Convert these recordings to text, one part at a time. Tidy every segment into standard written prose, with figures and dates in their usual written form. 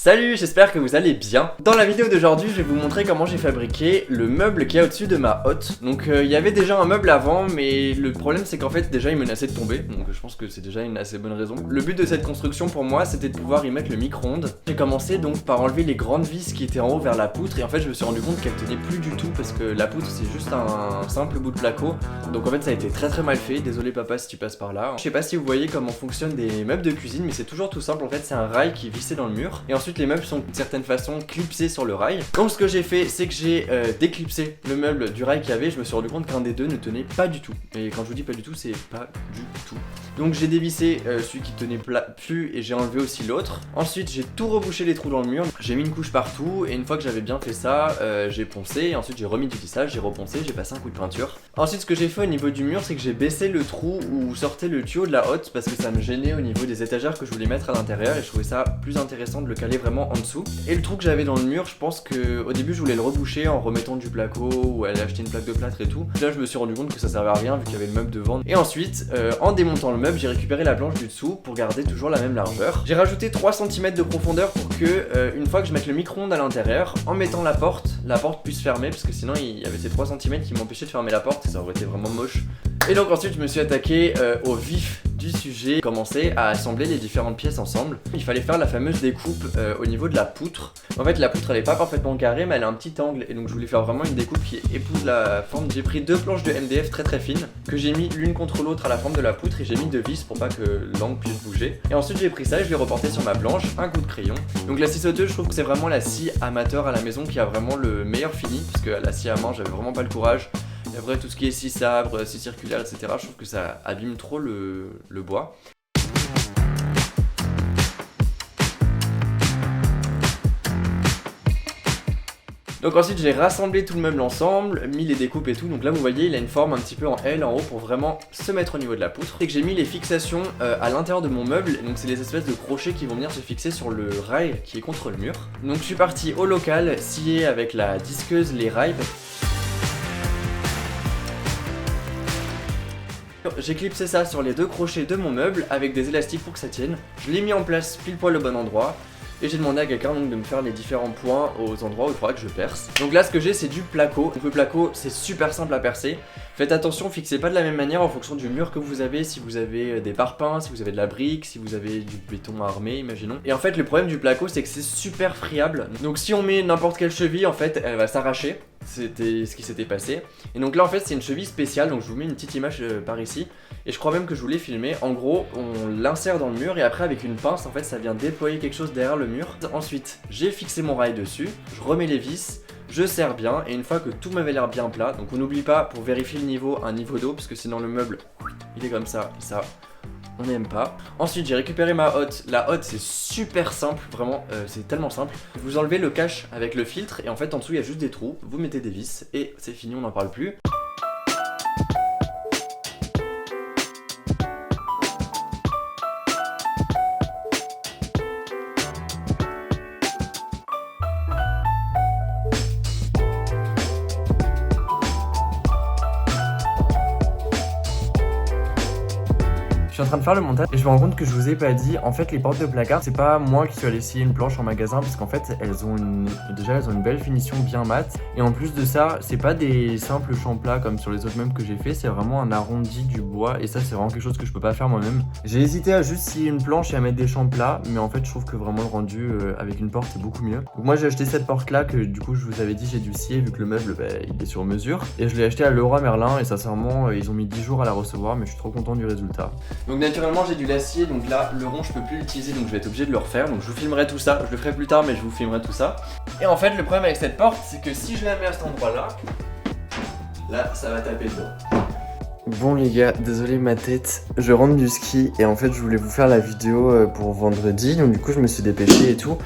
Salut, j'espère que vous allez bien. Dans la vidéo d'aujourd'hui, je vais vous montrer comment j'ai fabriqué le meuble qui est au-dessus de ma hotte. Donc il y avait déjà un meuble avant, mais le problème c'est qu'en fait déjà il menaçait de tomber. Donc je pense que c'est déjà une assez bonne raison. Le but de cette construction pour moi, c'était de pouvoir y mettre le micro-ondes. J'ai commencé donc par enlever les grandes vis qui étaient en haut vers la poutre, et en fait je me suis rendu compte qu'elle tenait plus du tout parce que la poutre c'est juste un simple bout de placo. Donc en fait ça a été très mal fait. Désolé papa si tu passes par là. Je sais pas si vous voyez comment fonctionnent des meubles de cuisine, mais c'est toujours tout simple. En fait c'est un rail qui est vissé dans le mur, et ensuite les meubles sont d'une certaine façon clipsés sur le rail. Donc ce que j'ai fait, c'est que j'ai déclipsé le meuble du rail qu'il y avait. Je me suis rendu compte qu'un des deux ne tenait pas du tout. Et quand je vous dis pas du tout, c'est pas du tout. Donc j'ai dévissé celui qui tenait plus et j'ai enlevé aussi l'autre. Ensuite j'ai tout rebouché les trous dans le mur. J'ai mis une couche partout, et une fois que j'avais bien fait ça, j'ai poncé. Et ensuite j'ai remis du tissage, j'ai reponcé, j'ai passé un coup de peinture. Ensuite ce que j'ai fait au niveau du mur, c'est que j'ai baissé le trou où sortait le tuyau de la hotte parce que ça me gênait au niveau des étagères que je voulais mettre à l'intérieur, et je trouvais ça plus intéressant de le caler vraiment en dessous. Et le trou que j'avais dans le mur, je pense que au début je voulais le reboucher en remettant du placo ou aller acheter une plaque de plâtre et tout. Là je me suis rendu compte que ça servait à rien vu qu'il y avait le meuble devant. Et ensuite en démontant le meuble, j'ai récupéré la planche du dessous pour garder toujours la même largeur. J'ai rajouté 3 cm de profondeur pour que une fois que je mette le micro-ondes à l'intérieur, en mettant la porte puisse fermer, parce que sinon il y avait ces 3 cm qui m'empêchaient de fermer la porte et ça aurait été vraiment moche. Et donc ensuite je me suis attaqué au vif du sujet, commencer à assembler les différentes pièces ensemble. Il fallait faire la fameuse découpe au niveau de la poutre. En fait la poutre elle est pas parfaitement carrée, mais elle a un petit angle, et donc je voulais faire vraiment une découpe qui épouse la forme. J'ai pris 2 planches de MDF très fines que j'ai mis l'une contre l'autre à la forme de la poutre, et j'ai mis 2 vis pour pas que l'angle puisse bouger. Et ensuite j'ai pris ça et je l'ai reporté sur ma planche, un coup de crayon. Donc la scie sauteuse, je trouve que c'est vraiment la scie amateur à la maison qui a vraiment le meilleur fini, parce que la scie à main j'avais vraiment pas le courage. Et après tout ce qui est scie sabre, scie circulaire, etc., je trouve que ça abîme trop le bois. Donc ensuite j'ai rassemblé tout le meuble ensemble, mis les découpes et tout. Donc là vous voyez il a une forme un petit peu en L en haut pour vraiment se mettre au niveau de la poutre. Et que j'ai mis les fixations à l'intérieur de mon meuble. Donc c'est les espèces de crochets qui vont venir se fixer sur le rail qui est contre le mur. Donc je suis parti au local, scier avec la disqueuse les rails. J'ai clipsé ça sur les 2 crochets de mon meuble avec des élastiques pour que ça tienne. Je l'ai mis en place pile poil au bon endroit. Et j'ai demandé à quelqu'un donc de me faire les différents points aux endroits où il faudra que je perce. Donc là ce que j'ai c'est du placo. Donc le placo c'est super simple à percer. Faites attention, fixez pas de la même manière en fonction du mur que vous avez. Si vous avez des parpaings, si vous avez de la brique, si vous avez du béton armé, imaginons. Et en fait le problème du placo c'est que c'est super friable. Donc si on met n'importe quelle cheville, en fait elle va s'arracher. C'était ce qui s'était passé. Et donc là en fait c'est une cheville spéciale. Donc je vous mets une petite image par ici. Et je crois même que je voulais filmer. En gros on l'insère dans le mur, et après avec une pince en fait ça vient déployer quelque chose derrière le mur. Ensuite j'ai fixé mon rail dessus, je remets les vis, je serre bien, et une fois que tout m'avait l'air bien plat, donc on n'oublie pas pour vérifier le niveau un niveau d'eau, parce que sinon le meuble il est comme ça, et ça on n'aime pas. Ensuite j'ai récupéré ma hotte. La hotte c'est super simple, vraiment c'est tellement simple. Vous enlevez le cache avec le filtre, et en fait en dessous il y a juste des trous, vous mettez des vis et c'est fini, on n'en parle plus. Je suis en train de faire le montage et je me rends compte que je vous ai pas dit, en fait les portes de placard, c'est pas moi qui suis allé essayer une planche en magasin, parce qu'en fait elles ont une belle finition bien mat, et en plus de ça c'est pas des simples champs plats comme sur les autres meubles que j'ai fait, c'est vraiment un arrondi du bois, et ça c'est vraiment quelque chose que je peux pas faire moi-même. J'ai hésité à juste scier une planche et à mettre des champs plats, mais en fait je trouve que vraiment le rendu avec une porte c'est beaucoup mieux. Donc moi j'ai acheté cette porte là que du coup je vous avais dit j'ai dû scier vu que le meuble il est sur mesure, et je l'ai acheté à Leroy Merlin, et sincèrement ils ont mis 10 jours à la recevoir, mais je suis trop content du résultat. Donc naturellement j'ai dû l'acier, donc là le rond je peux plus l'utiliser, donc je vais être obligé de le refaire. Donc je vous filmerai tout ça, je le ferai plus tard mais je vous filmerai tout ça. Et en fait le problème avec cette porte c'est que si je la mets à cet endroit là ça va taper dedans. Bon les gars, désolé ma tête, je rentre du ski et en fait je voulais vous faire la vidéo pour vendredi, donc du coup je me suis dépêché et tout.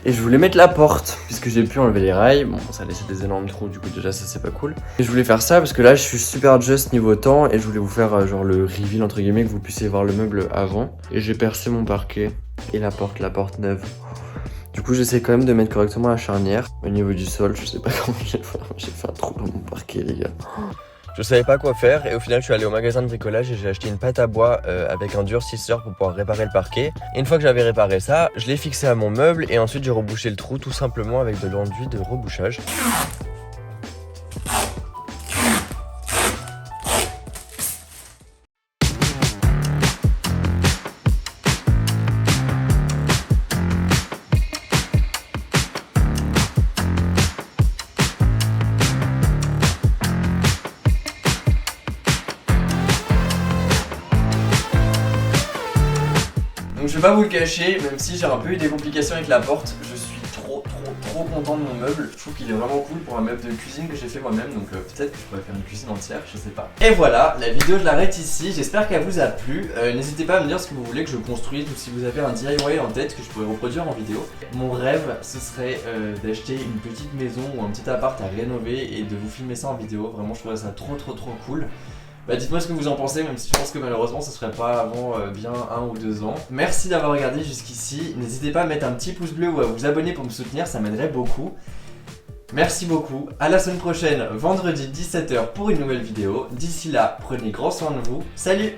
Et je voulais mettre la porte, puisque j'ai pu enlever les rails. Bon, ça laissait des énormes trous, du coup déjà ça c'est pas cool. Et je voulais faire ça parce que là je suis super just niveau temps, et je voulais vous faire genre le reveal entre guillemets, que vous puissiez voir le meuble avant. Et j'ai percé mon parquet et la porte neuve. Du coup j'essaie quand même de mettre correctement la charnière. Au niveau du sol, je sais pas comment j'ai fait un trou dans mon parquet les gars. Je savais pas quoi faire et au final je suis allé au magasin de bricolage et j'ai acheté une pâte à bois avec un durcisseur pour pouvoir réparer le parquet. Et une fois que j'avais réparé ça, je l'ai fixé à mon meuble et ensuite j'ai rebouché le trou tout simplement avec de l'enduit de rebouchage. Donc je vais pas vous le cacher, même si j'ai un peu eu des complications avec la porte, je suis trop content de mon meuble. Je trouve qu'il est vraiment cool pour un meuble de cuisine que j'ai fait moi-même, donc peut-être que je pourrais faire une cuisine entière, je sais pas. Et voilà, la vidéo je l'arrête ici, j'espère qu'elle vous a plu. N'hésitez pas à me dire ce que vous voulez que je construise ou si vous avez un DIY en tête que je pourrais reproduire en vidéo. Mon rêve, ce serait d'acheter une petite maison ou un petit appart à rénover et de vous filmer ça en vidéo. Vraiment, je trouverais ça trop cool. Bah dites-moi ce que vous en pensez, même si je pense que malheureusement ce serait pas avant bien 1 ou 2 ans. Merci d'avoir regardé jusqu'ici, n'hésitez pas à mettre un petit pouce bleu ou à vous abonner pour me soutenir, ça m'aiderait beaucoup. Merci beaucoup, à la semaine prochaine, vendredi 17h pour une nouvelle vidéo. D'ici là, prenez grand soin de vous, salut!